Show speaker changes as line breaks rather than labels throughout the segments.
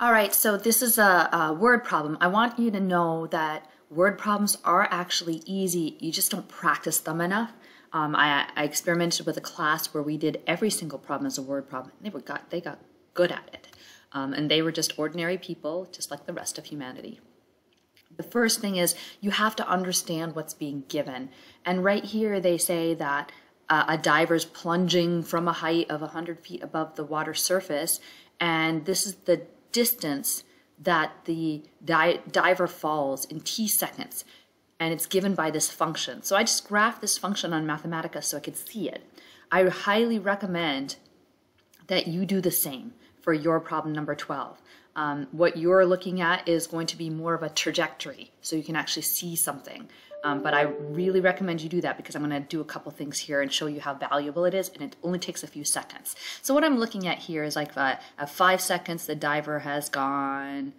All right, so this is a word problem. I want you to know that word problems are actually easy. You just don't practice them enough. I experimented with a class where we did every single problem as a word problem. They got good at it. And they were just ordinary people, just like the rest of humanity. The first thing is you have to understand what's being given. And right here they say that a diver's plunging from a height of 100 feet above the water surface, and this is the distance that the diver falls in t seconds, and it's given by this function. So I just graphed this function on Mathematica so I could see it. I highly recommend that you do the same for your problem number 12. What you're looking at is going to be more of a trajectory, so you can actually see something. But I really recommend you do that because I'm going to do a couple things here and show you how valuable it is, and it only takes a few seconds. So what I'm looking at here is like at 5 seconds the diver has gone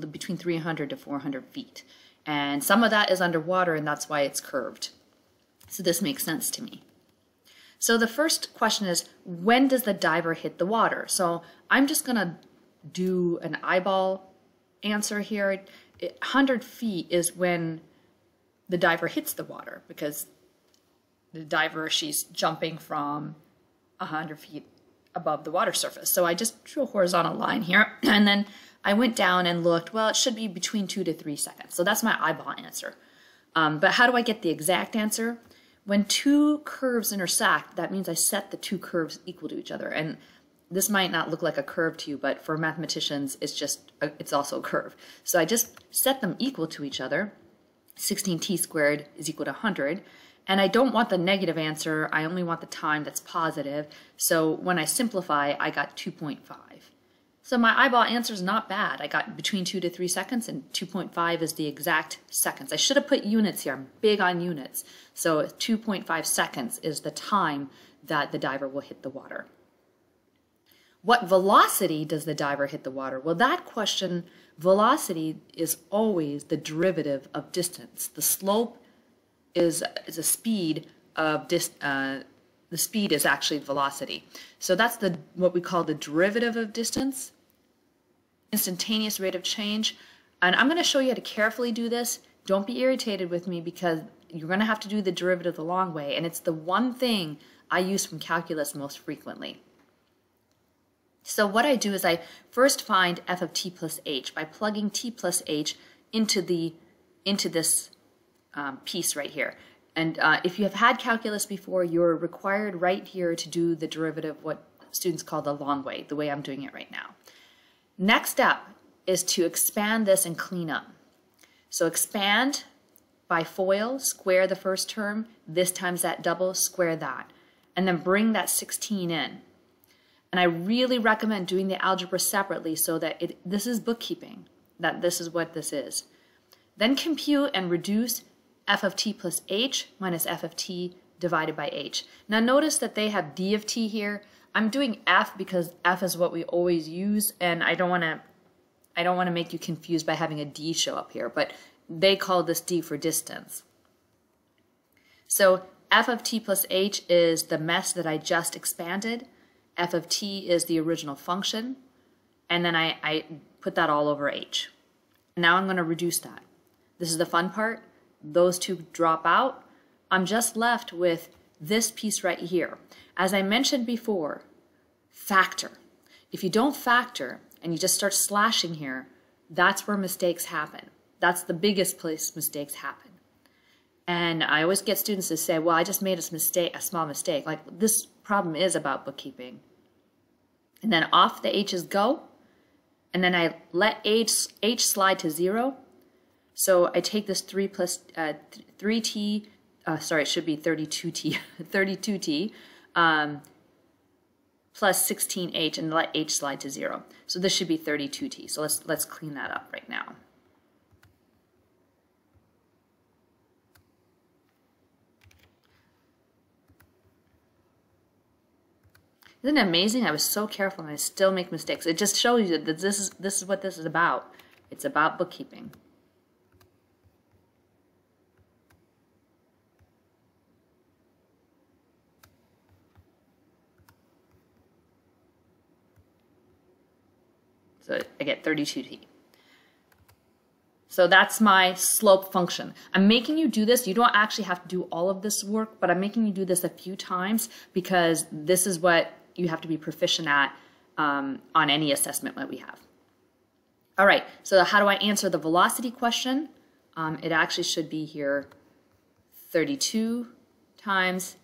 between 300 to 400 feet. And some of that is underwater, and that's why it's curved. So this makes sense to me. So the first question is, when does the diver hit the water? So I'm just going to do an eyeball answer here. 100 feet is when the diver hits the water, because the diver, she's jumping from 100 feet above the water surface. So I just drew a horizontal line here, and then I went down and looked. Well, it should be between 2 to 3 seconds. So that's my eyeball answer. But how do I get the exact answer? When two curves intersect, that means I set the two curves equal to each other. And this might not look like a curve to you, but for mathematicians, it's also a curve. So I just set them equal to each other. 16t squared is equal to 100. And I don't want the negative answer. I only want the time that's positive. So when I simplify, I got 2.5. So my eyeball answer is not bad. I got between 2 to 3 seconds, and 2.5 is the exact seconds. I should have put units here. I'm big on units. So 2.5 seconds is the time that the diver will hit the water. What velocity does the diver hit the water? Well, that question, velocity is always the derivative of distance. The slope is a speed of the speed is actually velocity. So that's what we call the derivative of distance, instantaneous rate of change. And I'm going to show you how to carefully do this. Don't be irritated with me because you're going to have to do the derivative the long way, and it's the one thing I use from calculus most frequently. So what I do is I first find f of t plus h by plugging t plus h into this piece right here. And if you have had calculus before, you're required right here to do the derivative, what students call the long way, the way I'm doing it right now. Next step is to expand this and clean up. So expand by FOIL, square the first term, this times that double, square that, and then bring that 16 in. And I really recommend doing the algebra separately so that this is bookkeeping, that this is what this is. Then compute and reduce f of t plus h minus f of t divided by h. Now notice that they have d of t here. I'm doing f because f is what we always use, and I don't want to make you confused by having a d show up here, but they call this d for distance. So f of t plus h is the mess that I just expanded. F of t is the original function, and then I put that all over h. Now I'm going to reduce that. This is the fun part. Those two drop out. I'm just left with this piece right here. As I mentioned before, factor. If you don't factor and you just start slashing here, that's where mistakes happen. That's the biggest place mistakes happen. And I always get students to say, well, I just made a small mistake. Like, this problem is about bookkeeping. And then off the h's go, and then I let h slide to 0. So I take this 3t, sorry, it should be 32t, 32t plus 16h, and let h slide to 0. So this should be 32t. So let's clean that up right now. Isn't it amazing? I was so careful and I still make mistakes. It just shows you that this is what this is about. It's about bookkeeping. So I get 32t. So that's my slope function. I'm making you do this. You don't actually have to do all of this work, but I'm making you do this a few times because this is what you have to be proficient at on any assessment that we have. All right, so how do I answer the velocity question? It actually should be here 32 times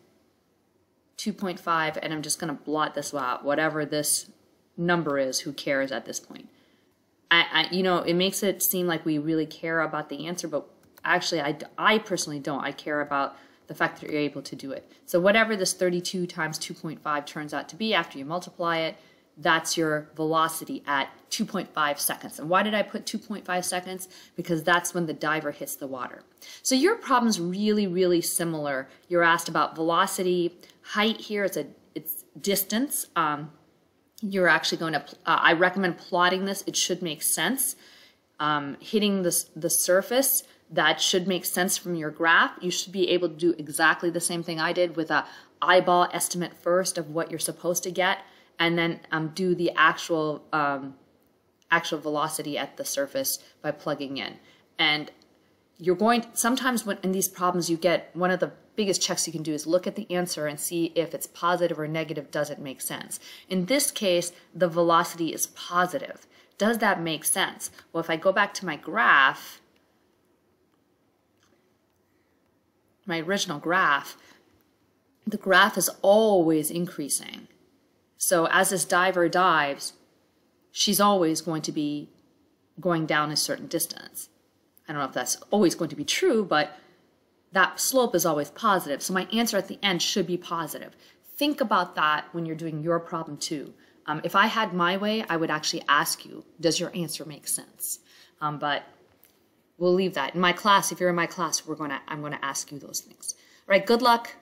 2.5, and I'm just going to blot this out, whatever this number is, who cares at this point. You know, it makes it seem like we really care about the answer, but actually I personally don't. I care about the fact that you're able to do it. So whatever this 32 times 2.5 turns out to be after you multiply it, that's your velocity at 2.5 seconds. And why did I put 2.5 seconds? Because that's when the diver hits the water. So your problem's really, really similar. You're asked about velocity, height here, it's distance. You're actually going to, I recommend plotting this. It should make sense. Hitting the surface, that should make sense from your graph. You should be able to do exactly the same thing I did with a eyeball estimate first of what you're supposed to get, and then do the actual velocity at the surface by plugging in. And you're going, sometimes when in these problems you get, one of the biggest checks you can do is look at the answer and see if it's positive or negative. Does it make sense? In this case, the velocity is positive. Does that make sense? Well, if I go back to my graph, my original graph, the graph is always increasing. So as this diver dives, she's always going to be going down a certain distance. I don't know if that's always going to be true, but that slope is always positive. So my answer at the end should be positive. Think about that when you're doing your problem too. If I had my way, I would actually ask you, does your answer make sense? But we'll leave that. In my class, if you're in my class, I'm going to ask you those things. All right, good luck.